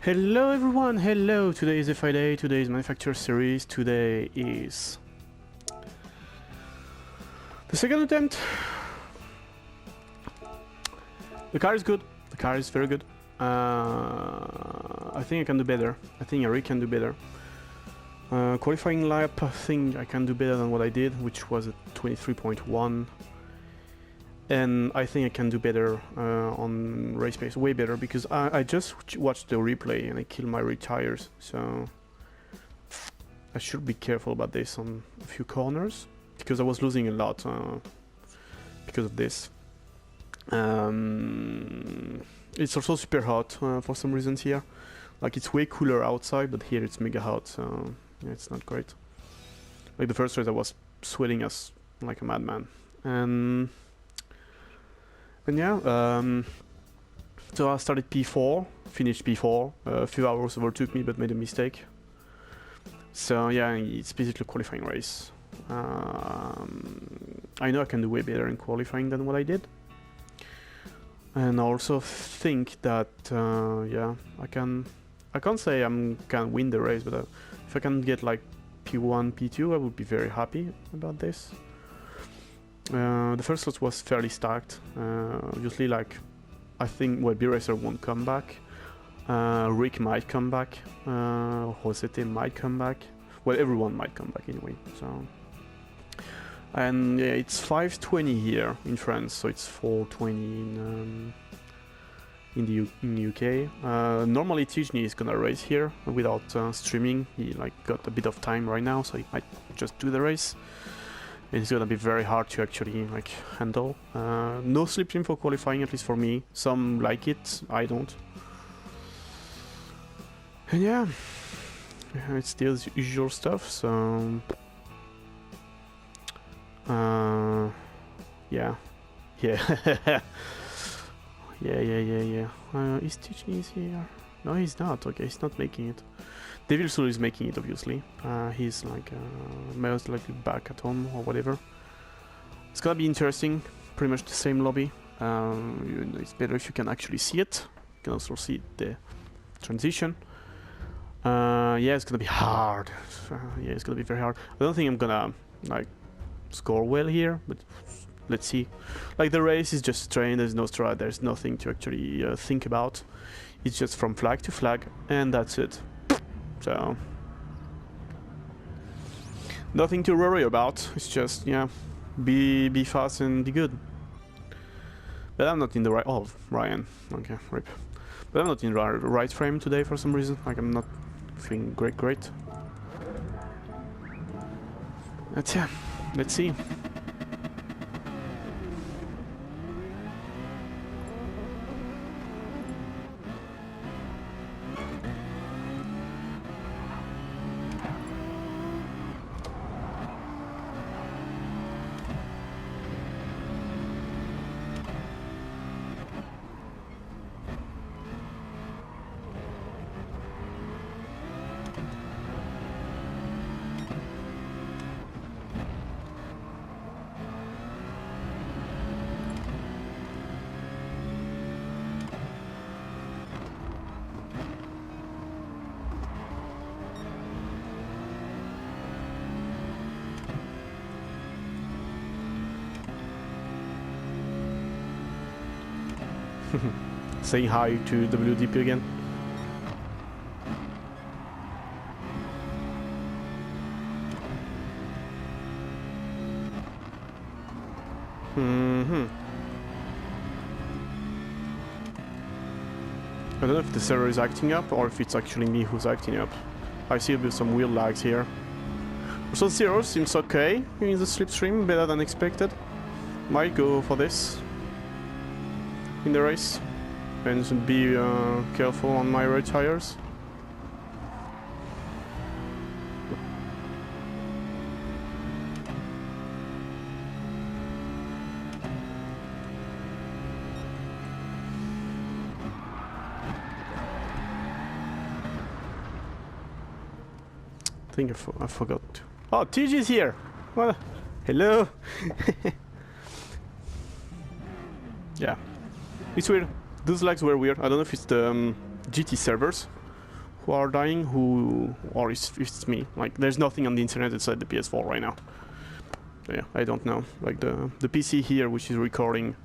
Hello everyone, hello! Today is FIAGTC, today is Manufacturer Series, today is the second attempt. The car is good, the car is very good. I think I can do better, I think I really can do better. Qualifying lap, I think I can do better than what I did, which was at 23.1. And I think I can do better on race pace, way better, because I just watched the replay and I killed my rear tires, so I should be careful about this on a few corners, because I was losing a lot because of this. It's also super hot for some reasons here, like it's way cooler outside, but here it's mega hot, so yeah, it's not great. Like the first race I was sweating as like a madman, and yeah, so I started P4, finished P4, a few hours overtook me but made a mistake. So yeah, it's basically a qualifying race. I know I can do way better in qualifying than what I did. And I also think that, yeah, I can't say I can win the race, but if I can get like P1, P2, I would be very happy about this. The first slot was fairly stacked. Obviously, like, I think, well, B-Racer won't come back. Rick might come back. Josete might come back. Well, everyone might come back anyway. So, and yeah, it's 5:20 here in France, so it's 4:20 in the UK. Normally, Tijni is gonna race here without streaming. He like got a bit of time right now, so he might just do the race. It's gonna be very hard to actually like handle. No slipstream for qualifying, at least for me. Some like it, I don't. And yeah, it's the usual stuff. So yeah, yeah, yeah. Is Tichny here? No, he's not. Okay, he's not making it. Devil Soul is making it, obviously. He's like most likely back at home or whatever. It's gonna be interesting. Pretty much the same lobby. It's better if you can actually see it. You can also see the transition. Yeah, it's gonna be hard. Yeah, it's gonna be very hard. I don't think I'm gonna like score well here, but let's see. Like the race is just train. There's no strat. There's nothing to actually think about. It's just from flag to flag, and that's it. So nothing to worry about. It's just, yeah, be fast and be good. But I'm not in the right. Oh, Ryan. Okay, rip. But I'm not in the right frame today for some reason. Like I'm not feeling great. But yeah, let's see. Saying hi to WDP again. I don't know if the server is acting up or if it's actually me who's acting up. I see a bit some weird lags here. Also, Zero seems okay in the slipstream, better than expected. Might go for this in the race. And be careful on my rear tires. I think I forgot to. Oh, TG's here! Well, hello! Yeah. It's weird. Those lags were weird. I don't know if it's the GT servers, who are dying, or if it's me. Like, there's nothing on the internet inside the PS4 right now. So, yeah, I don't know. Like, the PC here, which is recording,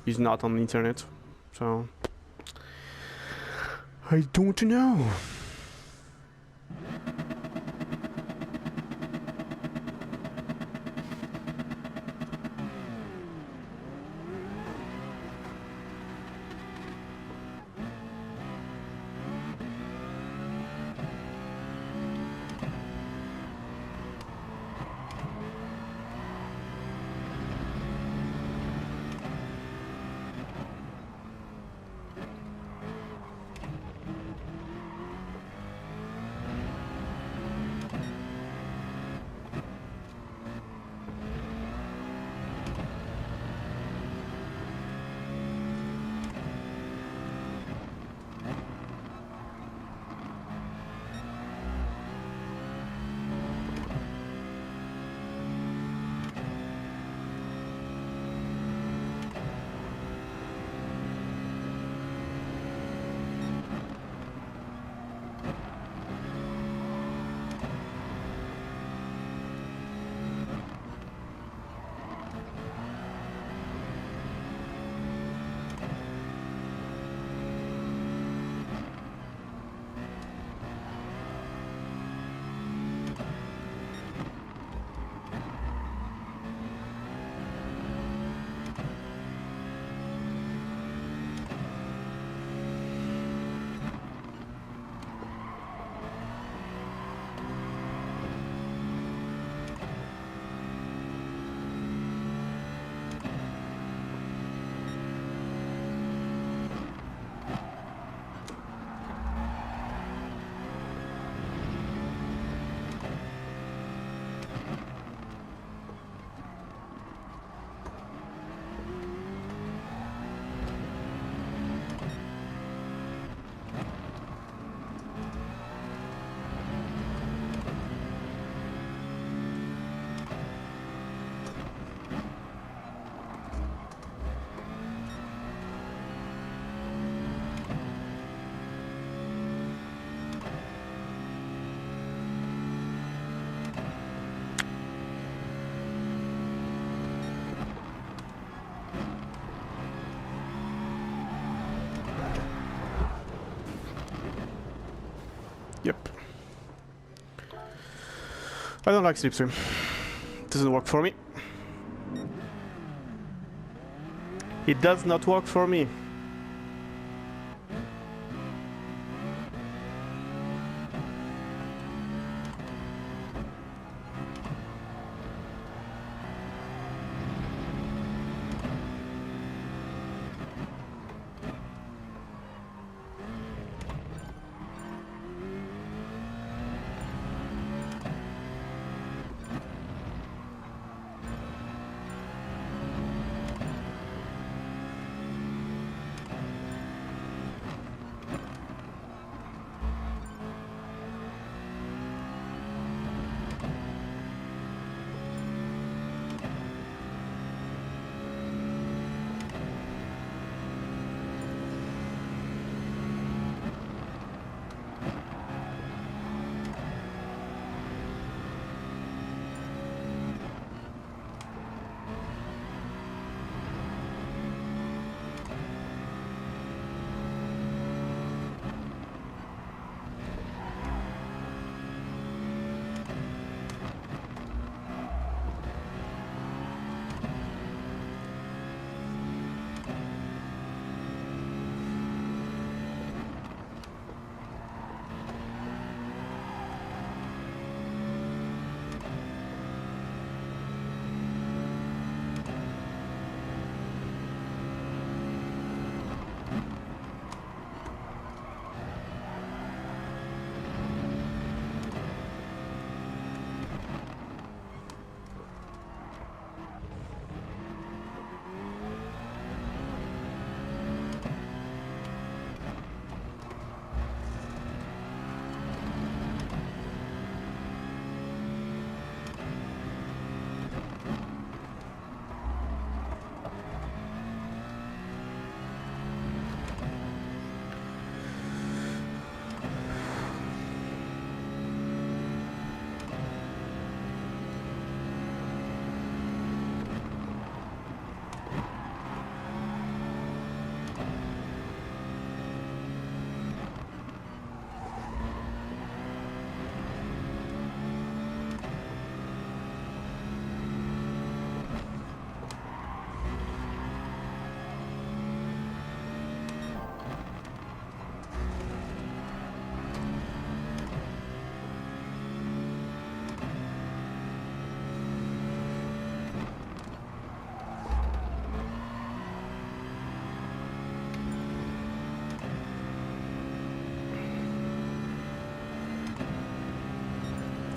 is not on the internet. So, I don't know. Yep. I don't like slipstream. Doesn't work for me. It does not work for me.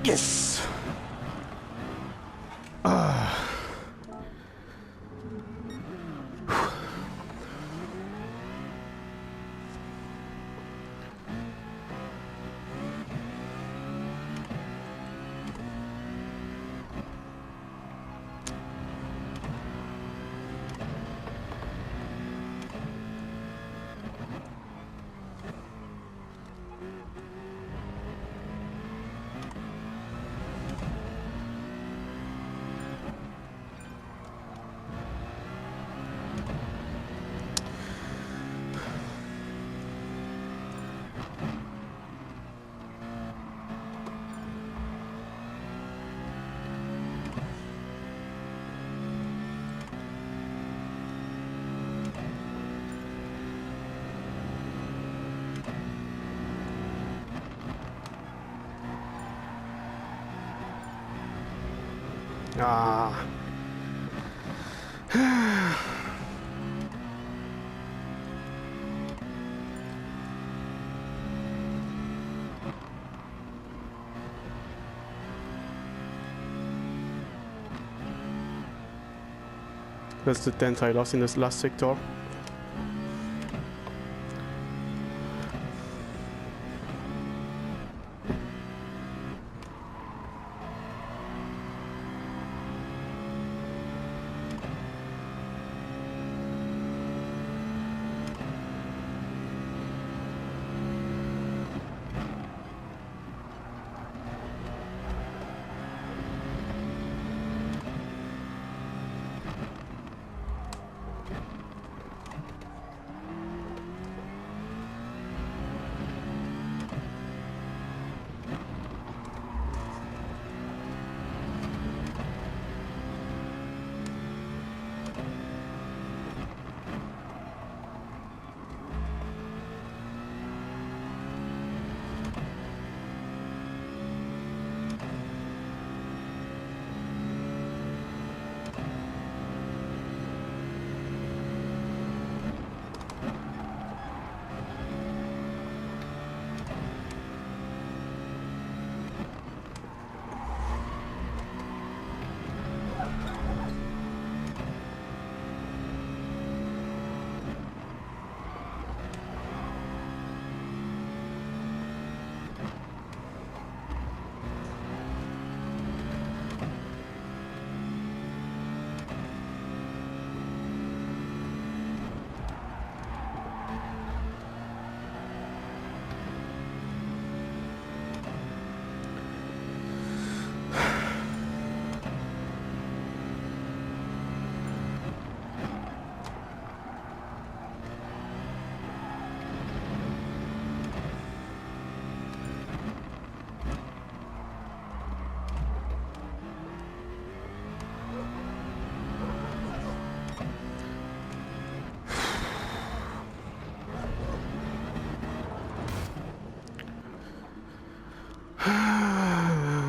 Yes! Ah. That's the 10th I lost in this last sector.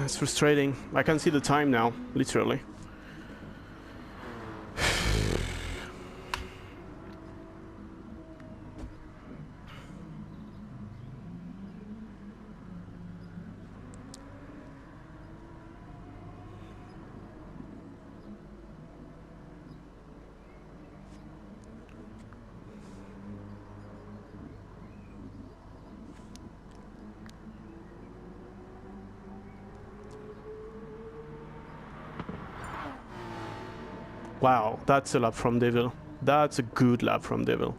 It's frustrating. I can see the time now, literally. Wow, that's a lap from Devil. That's a good lap from Devil.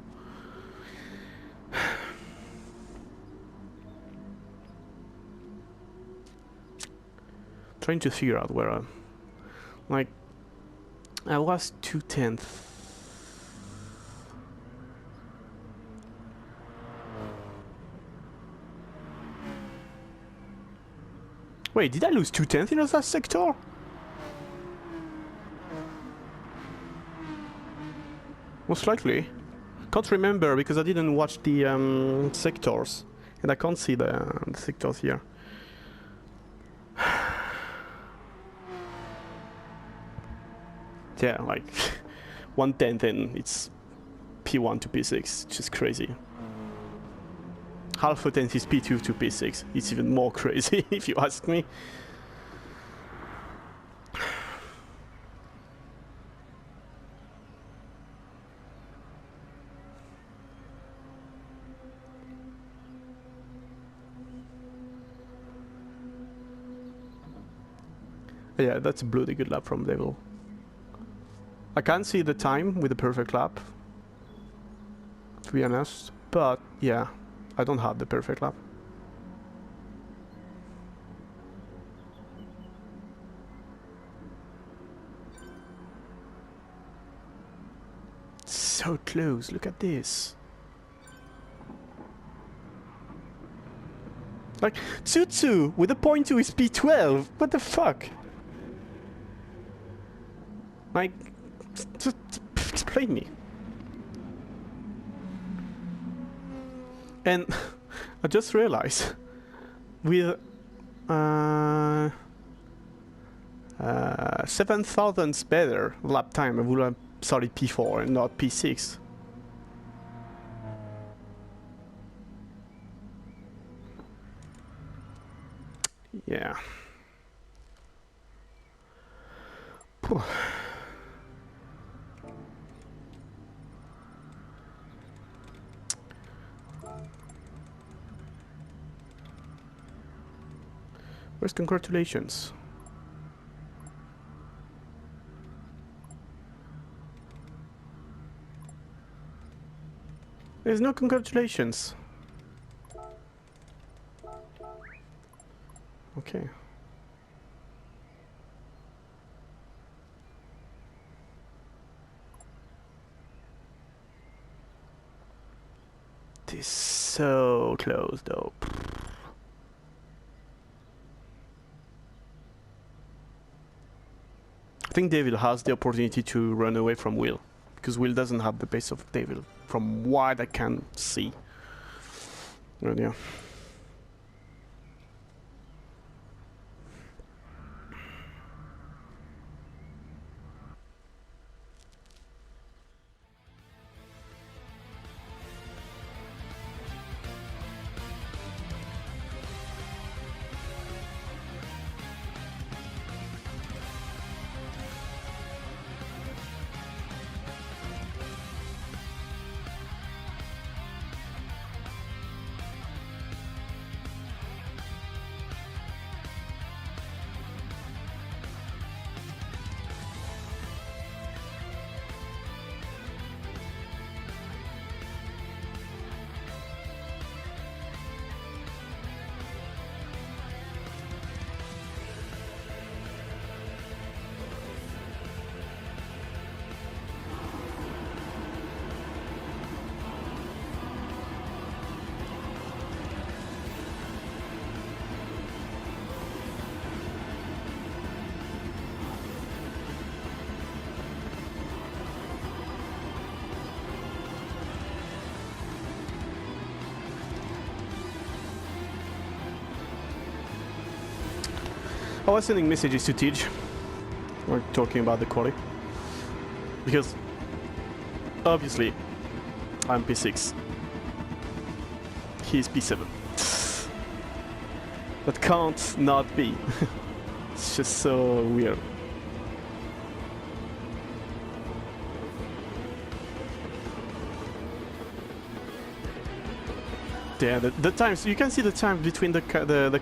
Trying to figure out where I'm... Like, I was 2/10. Wait, did I lose 2/10 in that sector? Most likely. Can't remember because I didn't watch the sectors. And I can't see the sectors here. Yeah, like 1/10 and it's P1 to P6, which is crazy. Half a tenth is P2 to P6. It's even more crazy if you ask me. Yeah, that's a bloody good lap from Devil. I can't see the time with the perfect lap, to be honest, but yeah, I don't have the perfect lap. So close, look at this. Like, Tsutsu with a .2 is P12, what the fuck? Like, just explain me. And I just realized with 7,000 better lap time, I would have started P4 and not P6. Yeah. Where's congratulations? There's no congratulations. Okay. This is so close though. I think Devil has the opportunity to run away from Will, because Will doesn't have the pace of Devil, from what I can see. And yeah. I was sending messages to Tej. We're talking about the quali. Because obviously I'm P6. He's P7. That can't not be. It's just so weird. Yeah, the times, you can see the time between the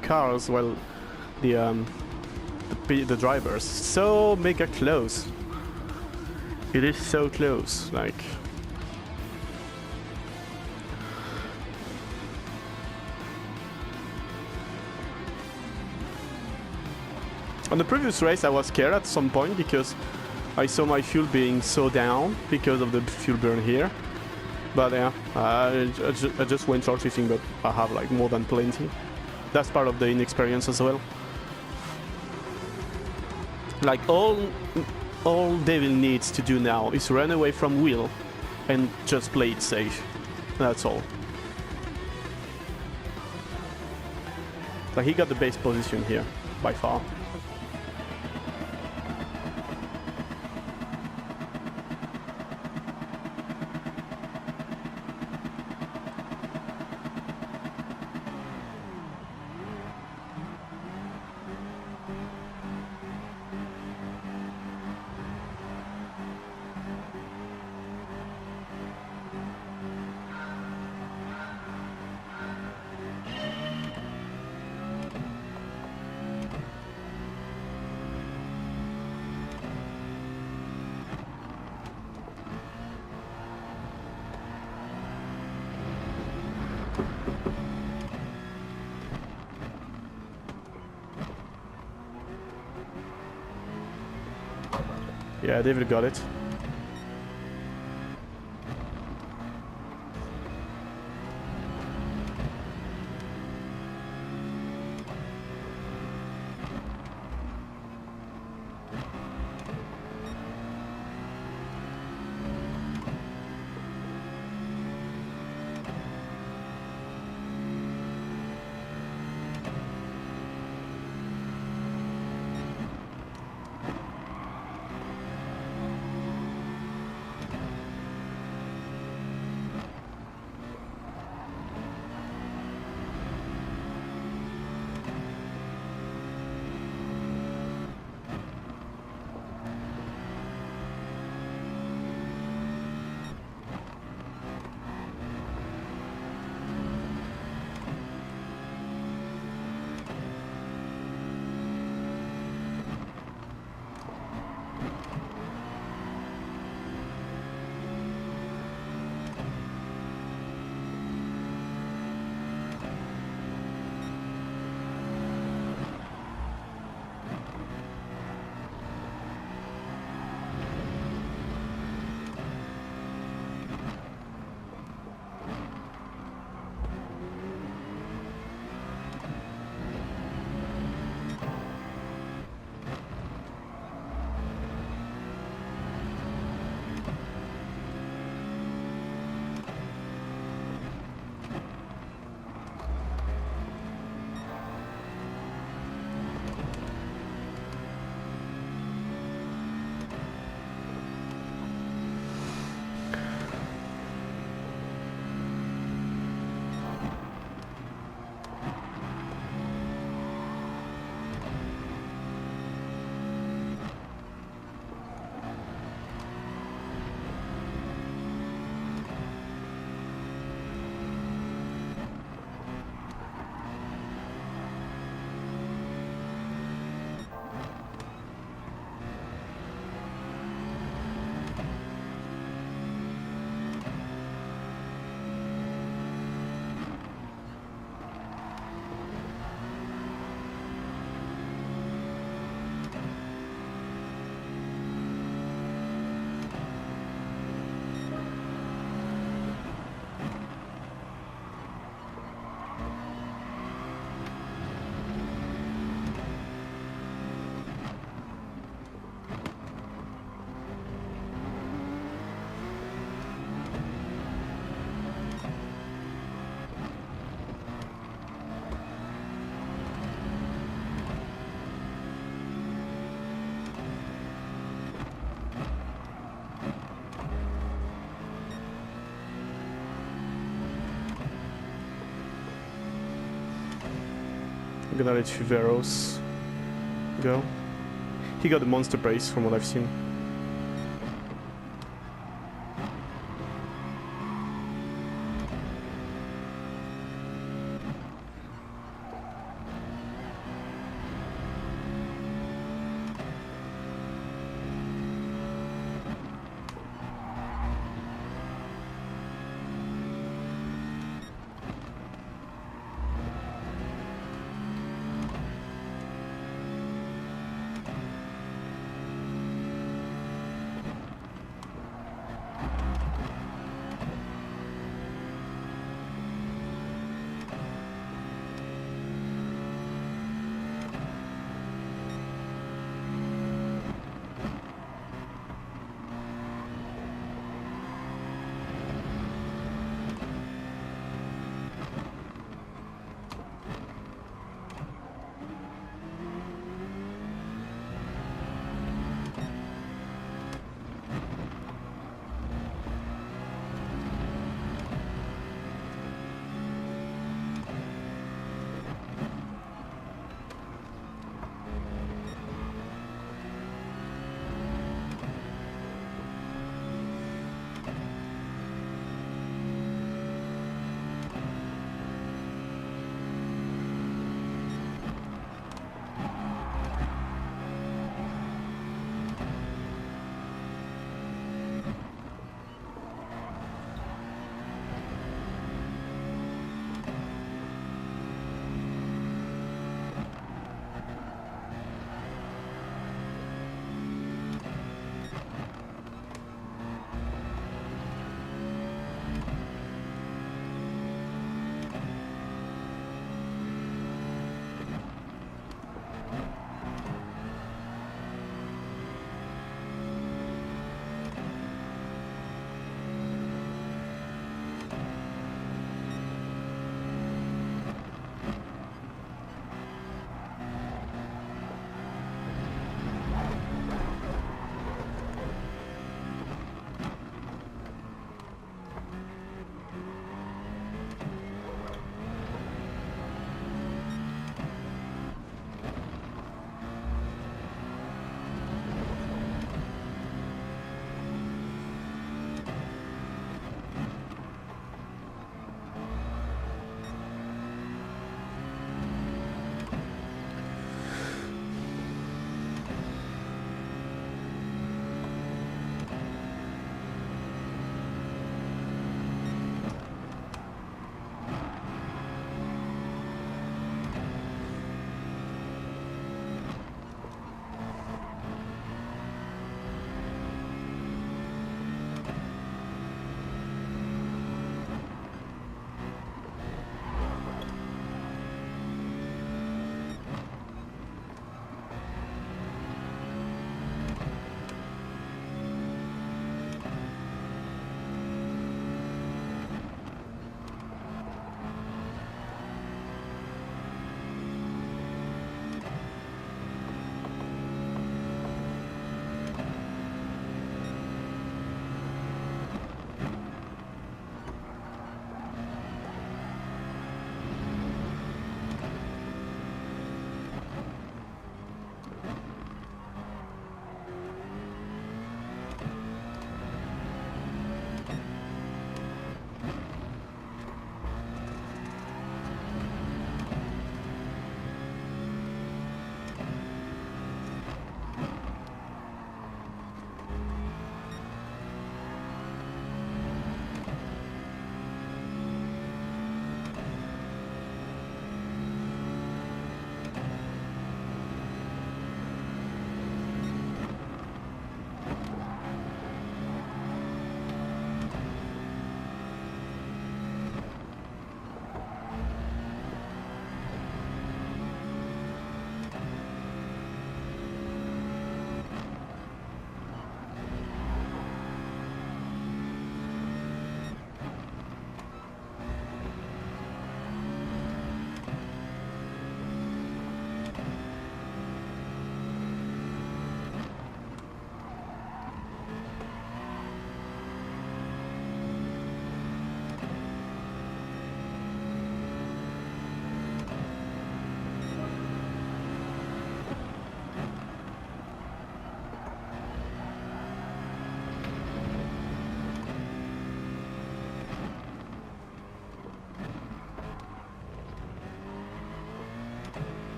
cars, well, the drivers, so mega close. It is so close, like. On the previous race I was scared at some point because I saw my fuel being so down because of the fuel burn here. But yeah, I just went short shifting, but I have like more than plenty. That's part of the inexperience as well. Like all Devil needs to do now is run away from Will and just play it safe. That's all. Like he got the base position here, by far. Yeah, David got it. I'm gonna let Viveros go. He got the monster brace from what I've seen.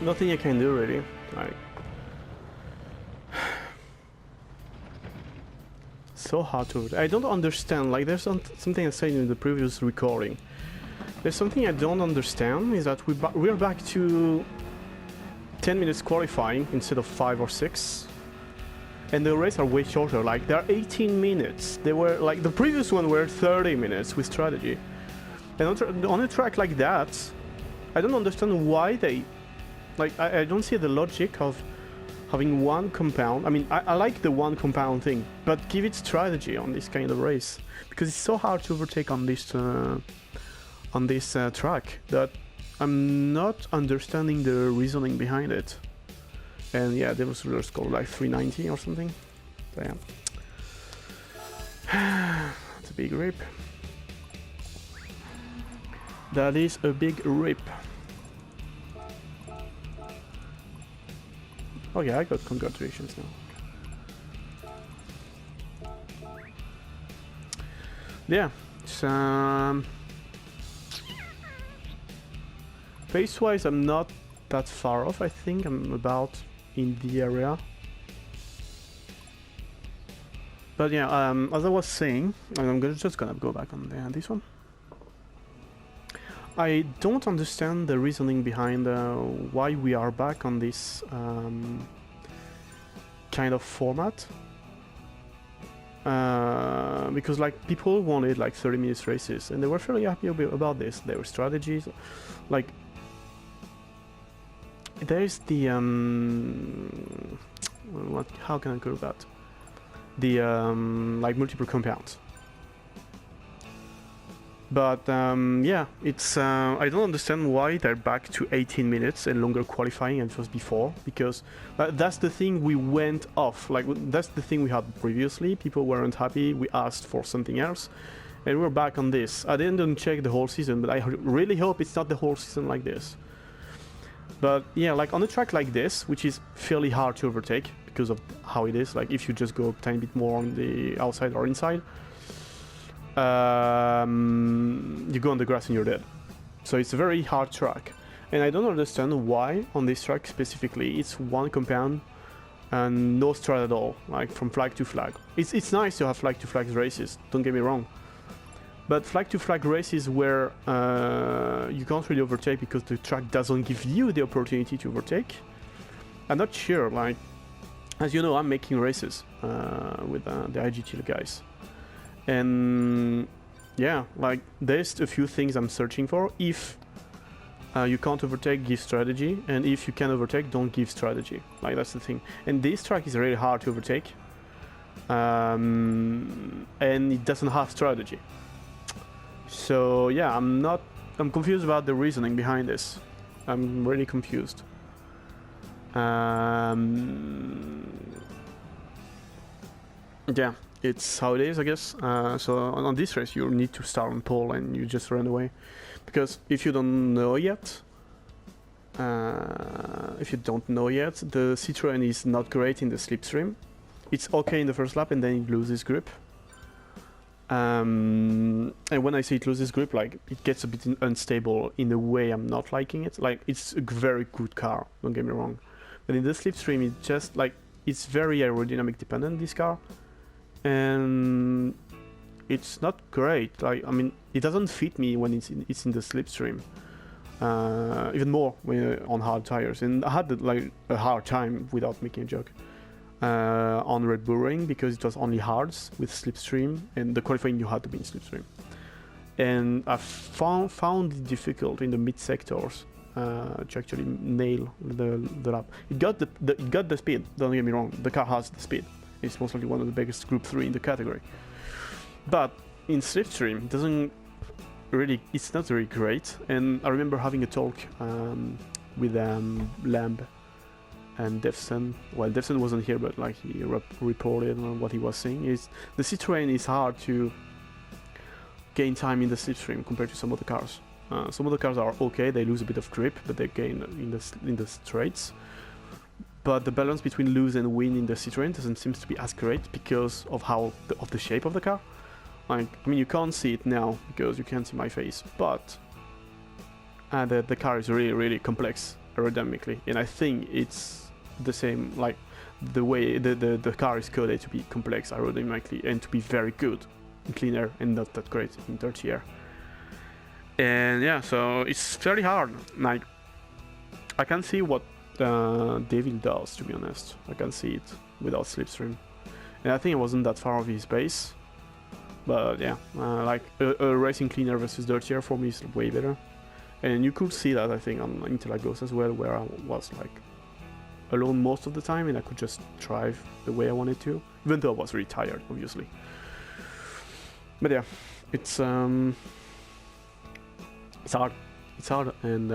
nothing I can do really. Like, so hard to. I don't understand. Like, there's something I said in the previous recording. There's something I don't understand is that we're back to 10 minutes qualifying instead of 5 or 6. And the races are way shorter, like they're 18 minutes. They were like the previous one were 30 minutes with strategy. And on a track like that, I don't understand why they, like I don't see the logic of having one compound. I mean, I like the one compound thing, but give it strategy on this kind of race because it's so hard to overtake on this track that I'm not understanding the reasoning behind it. And yeah, Devil's Ruler scored like 390 or something. So yeah. That's a big rip. That is a big rip. Oh yeah, I got congratulations now. Yeah, it's, pace-wise I'm not that far off. I think I'm about in the area. But yeah, as I was saying, and I'm just gonna go back on this one. I don't understand the reasoning behind why we are back on this kind of format. Because like people wanted like 30 minutes races and they were fairly happy about this. There were strategies, like there's the how can I go about the like multiple compounds. But yeah, it's I don't understand why they're back to 18 minutes and longer qualifying than it was before, because that's the thing we went off. Like that's the thing we had previously. People weren't happy. We asked for something else, and we're back on this. I didn't check the whole season, but I really hope it's not the whole season like this. But yeah, like on a track like this, which is fairly hard to overtake because of how it is. Like if you just go a tiny bit more on the outside or inside. You go on the grass and you're dead. So it's a very hard track. And I don't understand why on this track specifically it's one compound and no strat at all, like from flag to flag. It's nice to have flag to flag races, don't get me wrong. But flag to flag races where you can't really overtake because the track doesn't give you the opportunity to overtake. I'm not sure, like, as you know, I'm making races with the IGT guys. And yeah, like there's a few things I'm searching for. If you can't overtake, give strategy, and if you can overtake, don't give strategy. Like that's the thing. And this track is really hard to overtake, and it doesn't have strategy. So yeah, I'm confused about the reasoning behind this. I'm really confused. Yeah. It's how it is, I guess. So on this race, you need to start on pole and you just run away, because if you don't know yet, the Citroën is not great in the slipstream. It's okay in the first lap, and then it loses grip. And when I say it loses grip, like it gets a bit unstable in a way I'm not liking it. Like it's a very good car, don't get me wrong, but in the slipstream, it's just like it's very aerodynamic dependent. This car. And it's not great. Like I mean, it doesn't fit me when it's in the slipstream. Even more when on hard tires. And I had like a hard time, without making a joke, on Red Bull Ring because it was only hards with slipstream, and the qualifying you had to be in slipstream. And I found it difficult in the mid sectors to actually nail the lap. It got the speed. Don't get me wrong. The car has the speed. It's most likely one of the biggest Group 3 in the category. But in slipstream, it's not very great. And I remember having a talk with Lamb and Defson. Well, Defson wasn't here, but like he reported on what he was saying. Is the Citroën is hard to gain time in the slipstream compared to some of the cars. Some of the cars are okay; they lose a bit of grip, but they gain in the straights. But the balance between lose and win in the Citroën doesn't seem to be as great because of the shape of the car. Like, I mean, you can't see it now because you can't see my face, but the car is really, really complex. aerodynamically, and I think it's the same, like the way the car is coded to be complex aerodynamically and to be very good in clean air and not that great in dirty air. And yeah, so it's very hard. Like, I can see what Devil does, to be honest. I can see it without slipstream, and I think it wasn't that far off his base. But yeah, like a racing clean air versus dirty air for me is way better. And you could see that, I think, on Interlagos as well, where I was like alone most of the time and I could just drive the way I wanted to, even though I was really tired, obviously. But yeah, it's hard. It's hard, and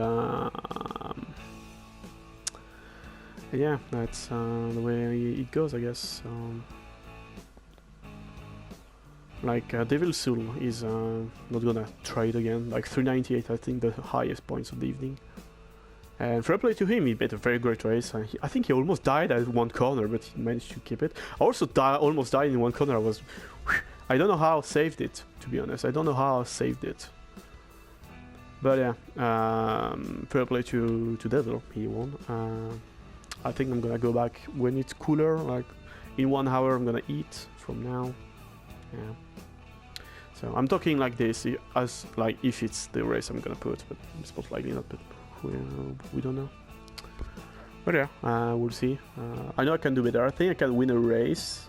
yeah, that's the way it goes, I guess. Like Devil Soul is not gonna try it again. Like 398, I think, the highest points of the evening. And fair play to him, he made a very great race. I think he almost died at one corner, but he managed to keep it. I also almost died in one corner. I don't know how I saved it, to be honest. I don't know how I saved it. But yeah, fair play to Devil, he won. I think I'm gonna go back when it's cooler, like in 1 hour I'm gonna eat from now. Yeah. So I'm talking like this as like if it's the race I'm gonna put, but it's most likely not, but we don't know. But yeah, we'll see. I know I can do better. I think I can win a race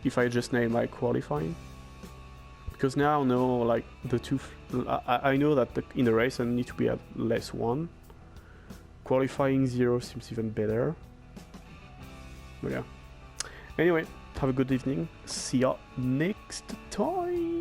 if I just name like qualifying, because now I know like the two. I know that in the race I need to be at less 1. Qualifying 0 seems even better. But yeah. Anyway, have a good evening. See ya next time.